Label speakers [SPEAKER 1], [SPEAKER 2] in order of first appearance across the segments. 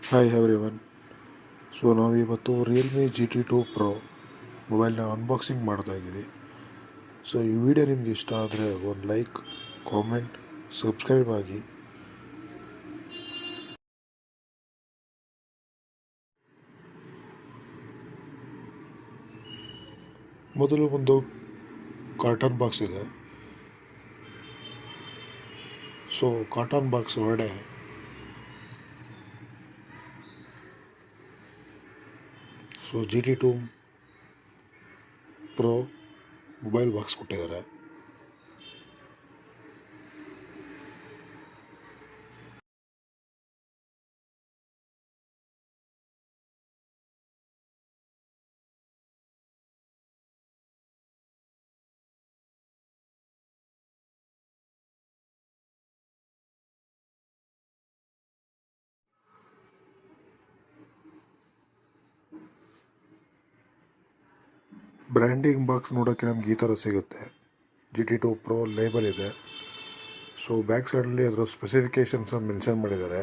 [SPEAKER 1] Hi everyone. ನಾವು ಇವತ್ತು Realme GT2 Pro ಮೊಬೈಲ್ನ ಅನ್ಬಾಕ್ಸಿಂಗ್ ಮಾಡ್ತಾ ಇದ್ದೀವಿ. ಈ ವಿಡಿಯೋ ನಿಮ್ಗೆ ಇಷ್ಟ ಆದರೆ ಒಂದು ಲೈಕ್, ಕಾಮೆಂಟ್, ಸಬ್ಸ್ಕ್ರೈಬ್ ಆಗಿ. ಮೊದಲು ಒಂದು ಕಾಟನ್ ಬಾಕ್ಸ್ ಇದೆ. ಕಾಟನ್ ಬಾಕ್ಸ್ ಒಳಗಡೆ GT2 Pro ಮೊಬೈಲ್ ಬಾಕ್ಸ್ ಕೊಟ್ಟಿದ್ದಾರೆ. ಬ್ರ್ಯಾಂಡಿಂಗ್ ಬಾಕ್ಸ್ ನೋಡೋಕ್ಕೆ ನಮ್ಗೆ ಈ ಥರ ಸಿಗುತ್ತೆ. GT2 Pro ಲೇಬಲ್ ಇದೆ. ಬ್ಯಾಕ್ ಸೈಡಲ್ಲಿ ಅದರ ಸ್ಪೆಸಿಫಿಕೇಷನ್ಸ್ ಮೆನ್ಷನ್ ಮಾಡಿದ್ದಾರೆ.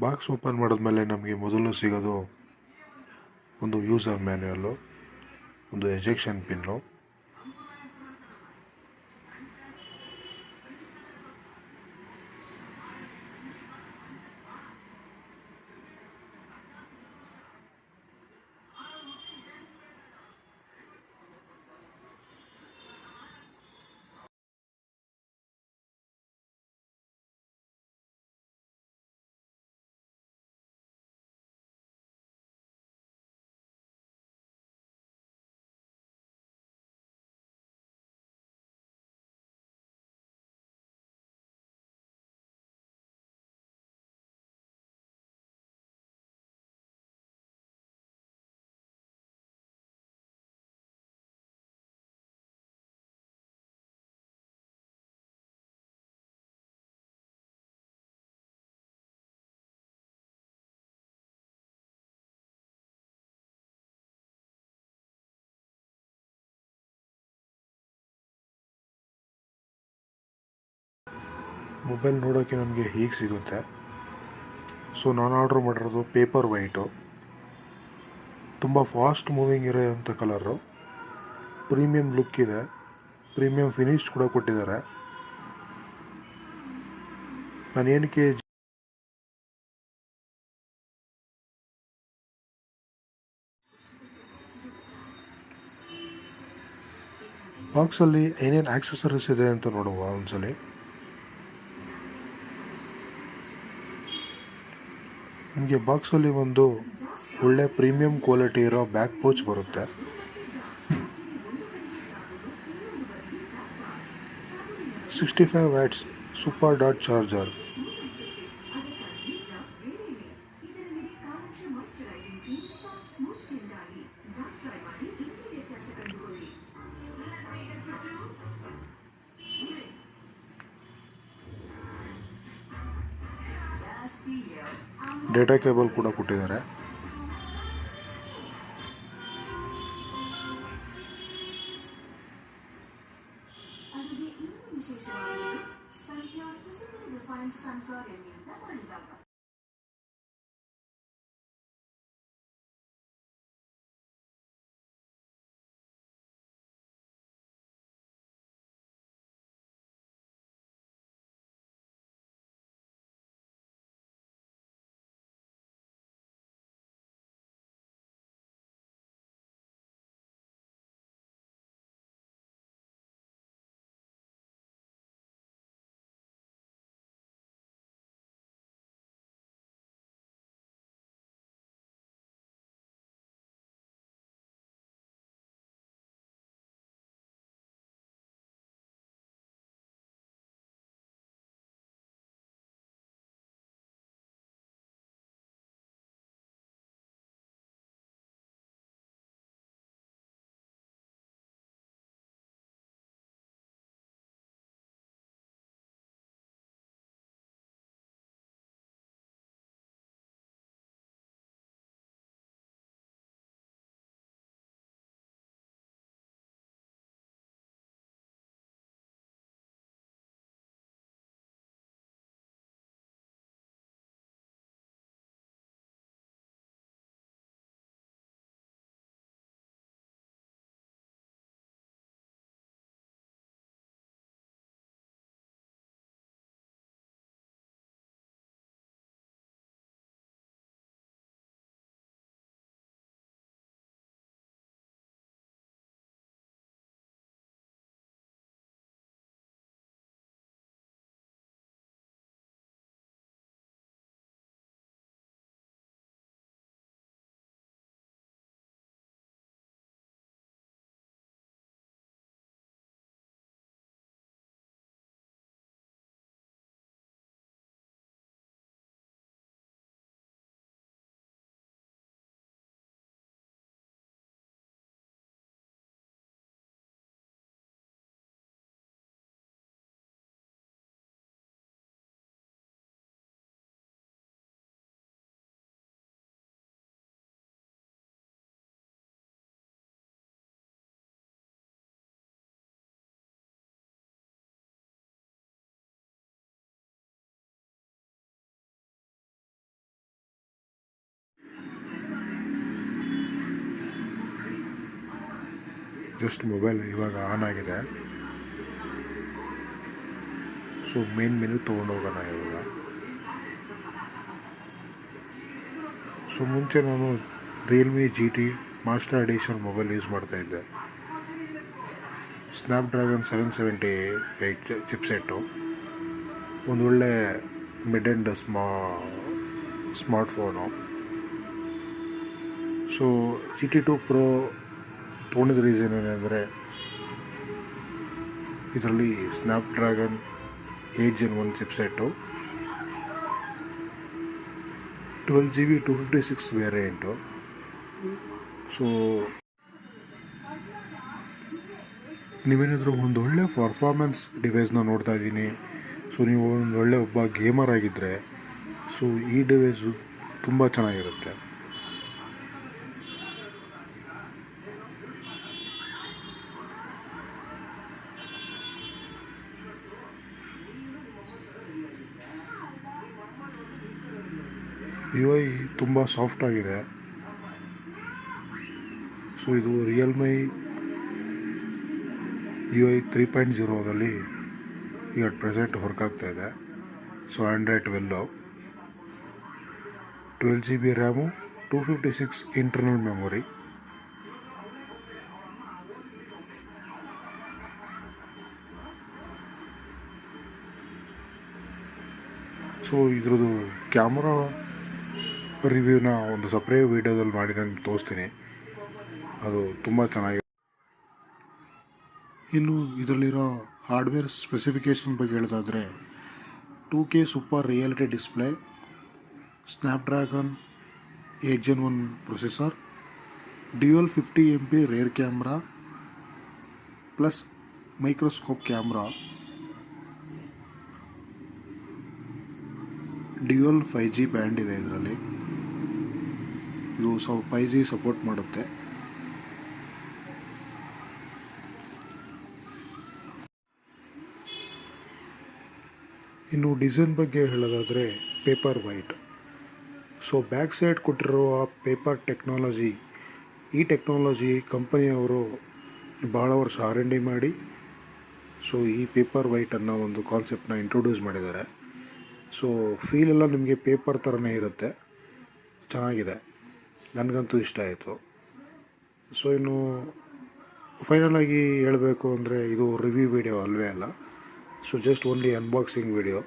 [SPEAKER 1] ಬಾಕ್ಸ್ ಓಪನ್ ಮಾಡಿದ್ಮೇಲೆ ನಮಗೆ ಮೊದಲು ಸಿಗೋದು ಒಂದು ಯೂಸರ್ ಮ್ಯಾನ್ಯುಯಲ್ಲು, ಒಂದು ಎಜೆಕ್ಷನ್ ಪಿನ್ನು, ಮೊಬೈಲ್ ನೋಡೋಕ್ಕೆ ನನಗೆ ಹೀಗೆ ಸಿಗುತ್ತೆ. ಸೊ ನಾನು ಆರ್ಡ್ರ್ ಮಾಡಿರೋದು ಪೇಪರ್ ವೈಟು, ತುಂಬ ಫಾಸ್ಟ್ ಮೂವಿಂಗ್ ಇರೋಂಥ ಕಲರು, ಪ್ರೀಮಿಯಂ ಲುಕ್ ಇದೆ, ಪ್ರೀಮಿಯಂ ಫಿನಿಶ್ ಕೂಡ ಕೊಟ್ಟಿದ್ದಾರೆ. ನಾನು ಏನಕ್ಕೆ ಬಾಕ್ಸಲ್ಲಿ ಏನೇನು ಆಕ್ಸೆಸರೀಸ್ ಇದೆ ಅಂತ ನೋಡುವ ಒಂದ್ಸಲಿ. ನಿಮಗೆ ಬಾಕ್ಸಲ್ಲಿ ಒಂದು ಒಳ್ಳೆ ಪ್ರೀಮಿಯಂ ಕ್ವಾಲಿಟಿ ಇರೋ ಬ್ಯಾಕ್ ಪೌಚ್ ಬರುತ್ತೆ. $65 ಸೂಪರ್ ಡಾಟ್ ಚಾರ್ಜರ್, ಡೇಟಾ ಕೇಬಲ್ ಕೂಡ ಕೊಟ್ಟಿದ್ದಾರೆ. ಜಸ್ಟ್ ಮೊಬೈಲ್ ಇವಾಗ ಆನ್ ಆಗಿದೆ. ಸೊ ಮೇನ್ ಮೆನು ತೊಗೊಂಡೋಗೋಣ ಇವಾಗ. ಸೊ ಮುಂಚೆ ನಾನು Realme GT master edition mobile use ಮಾಡ್ತಾಯಿದ್ದೆ. ಸ್ನ್ಯಾಪ್ಡ್ರ್ಯಾಗನ್ 778 ಚಿಪ್ಸೆಟ್ಟು, ಒಂದು ಒಳ್ಳೆ mid end smartphone. So GT2 Pro ತೊಗೊಂಡಿದ್ದ ರೀಸನ್ ಏನಂದರೆ ಇದರಲ್ಲಿ Snapdragon 8 Gen 1 chipset, 12GB 256 variant. So ನೀವೇನಾದರೂ ಒಂದು ಒಳ್ಳೆ ಪರ್ಫಾರ್ಮೆನ್ಸ್ ಡಿವೈಸ್ನ ನೋಡ್ತಾ ಇದ್ದೀನಿ, ಸೊ ನೀವು ಒಂದು ಒಳ್ಳೆ ಒಬ್ಬ ಗೇಮರ್ ಆಗಿದ್ದರೆ ಸೊ ಈ ಡಿವೈಸು ತುಂಬ ಚೆನ್ನಾಗಿರುತ್ತೆ. ಯು ಐ ತುಂಬ ಸಾಫ್ಟಾಗಿದೆ. ಸೊ ಇದು ರಿಯಲ್ಮಿ ಯು ಐ 3.0ದಲ್ಲಿ ಈಗ ಪ್ರೆಸೆಂಟ್ ವರ್ಕ್ ಆಗ್ತಾಯಿದೆ. So Android 12 GB RAM, 256 internal memory. So ಇದ್ರದ್ದು ಕ್ಯಾಮ್ರಾ ರಿವ್ಯೂನ ಒಂದು ಸಪ್ರೇಟ್ ವೀಡಿಯೋದಲ್ಲಿ ಮಾಡಿ ನಾನು ತೋರಿಸ್ತೀನಿ. ಅದು ತುಂಬ ಚೆನ್ನಾಗಿದೆ. ಇನ್ನು ಇದರಲ್ಲಿರೋ ಹಾರ್ಡ್ವೇರ್ ಸ್ಪೆಸಿಫಿಕೇಷನ್ ಬಗ್ಗೆ ಹೇಳೋದಾದರೆ 2K super reality display, Snapdragon 8 Gen 1 processor, dual 50 MP rare camera plus microscope camera, dual 5G band ಇದೆ ಇದರಲ್ಲಿ. ಇದು 5G ಸಪೋರ್ಟ್ ಮಾಡುತ್ತೆ. ಇನ್ನು ಡಿಸೈನ್ ಬಗ್ಗೆ ಹೇಳೋದಾದರೆ paper white. So back side ಕೊಟ್ಟಿರುವ ಪೇಪರ್ ಟೆಕ್ನಾಲಜಿ, ಈ ಟೆಕ್ನಾಲಜಿ ಕಂಪನಿಯವರು ಭಾಳ ವರ್ಷ R&D ಮಾಡಿ ಸೊ ಈ ಪೇಪರ್ ವೈಟ್ ಅನ್ನೋ ಒಂದು ಕಾನ್ಸೆಪ್ಟನ್ನ ಇಂಟ್ರೊಡ್ಯೂಸ್ ಮಾಡಿದ್ದಾರೆ. ಸೊ ಫೀಲೆಲ್ಲ ನಿಮಗೆ ಪೇಪರ್ ಥರನೇ ಇರುತ್ತೆ, ಚೆನ್ನಾಗಿದೆ, ನನಗಂತೂ ಇಷ್ಟ ಆಯಿತು. ಸೊ ಇನ್ನು ಫೈನಲಾಗಿ ಹೇಳಬೇಕು ಅಂದರೆ ಇದು ರಿವ್ಯೂ ವಿಡಿಯೋ ಅಲ್ವೇ ಅಲ್ಲ. So just only unboxing video.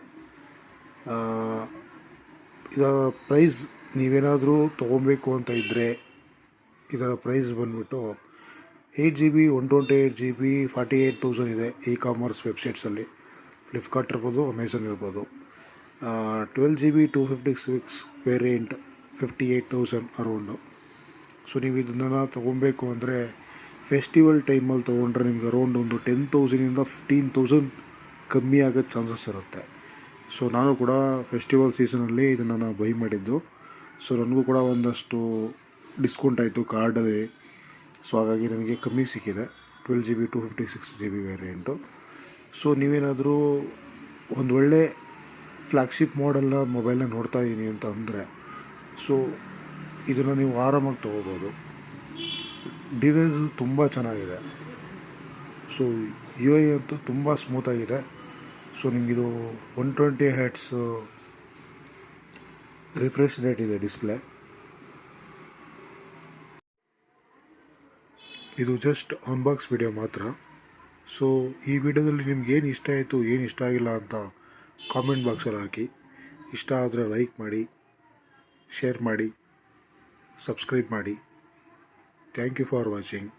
[SPEAKER 1] ಇದರ ಪ್ರೈಸ್ ನೀವೇನಾದರೂ ತೊಗೊಬೇಕು ಅಂತ ಇದ್ದರೆ ಇದರ ಪ್ರೈಸ್ ಬಂದುಬಿಟ್ಟು 8GB 128GB 48,000 ಇದೆ ಇ ಕಾಮರ್ಸ್ ವೆಬ್ಸೈಟ್ಸಲ್ಲಿ. ಫ್ಲಿಪ್ಕಾರ್ಟ್ ಇರ್ಬೋದು, ಅಮೆಝಾನ್ ಇರ್ಬೋದು. 12GB 256 variant 58,000 around. ಸೊ ನೀವು ಇದನ್ನು ತೊಗೊಬೇಕು ಅಂದರೆ ಫೆಸ್ಟಿವಲ್ ಟೈಮಲ್ಲಿ ತೊಗೊಂಡ್ರೆ ನಿಮ್ಗೆ ಅರೌಂಡ್ ಒಂದು 10,000ಇಂದ 15,000 ಕಮ್ಮಿ ಆಗೋ ಚಾನ್ಸಸ್ ಇರುತ್ತೆ. ಸೊ ನಾನು ಕೂಡ ಫೆಸ್ಟಿವಲ್ ಸೀಸನಲ್ಲಿ ಇದನ್ನು ನಾನು ಬೈ ಮಾಡಿದ್ದು. ಸೊ ನನಗೂ ಕೂಡ ಒಂದಷ್ಟು ಡಿಸ್ಕೌಂಟ್ ಆಯಿತು ಕಾರ್ಡಲ್ಲಿ. ಸೊ ಹಾಗಾಗಿ ನನಗೆ ಕಮ್ಮಿ ಸಿಕ್ಕಿದೆ 12GB 256GB ವೇರಿಯಂಟು. ಸೊ ನೀವೇನಾದರೂ ಒಂದು ಒಳ್ಳೆ ಫ್ಲ್ಯಾಗ್ಶಿಪ್ ಮಾಡೆಲ್ನ ಮೊಬೈಲ್ನ ನೋಡ್ತಾ ಇದ್ದೀನಿ ಅಂತ ಅಂದರೆ ಸೊ ಇದನ್ನು ನೀವು ಆರಾಮಾಗಿ ತೊಗೋಬೋದು. ಡಿವೈಸು ತುಂಬ ಚೆನ್ನಾಗಿದೆ. ಸೊ ಯು ಐ ಅಂತೂ ತುಂಬ ಸ್ಮೂತಾಗಿದೆ. ಸೊ ನಿಮಗಿದು 120 Hz ರಿಫ್ರೆಶ್ ರೇಟ್ ಇದೆ ಡಿಸ್ಪ್ಲೇ. ಇದು ಜಸ್ಟ್ ಅನ್ಬಾಕ್ಸ್ ವಿಡಿಯೋ ಮಾತ್ರ. ಸೊ ಈ ವಿಡಿಯೋದಲ್ಲಿ ನಿಮ್ಗೆ ಏನು ಇಷ್ಟ ಆಯಿತು, ಏನು ಇಷ್ಟ ಆಗಿಲ್ಲ ಅಂತ ಕಾಮೆಂಟ್ ಬಾಕ್ಸಲ್ಲಿ ಹಾಕಿ. ಇಷ್ಟ ಆದರೆ ಲೈಕ್ ಮಾಡಿ, ಶೇರ್ ಮಾಡಿ, ಸಬ್ಸ್ಕ್ರೈಬ್ ಮಾಡಿ. Thank you for watching.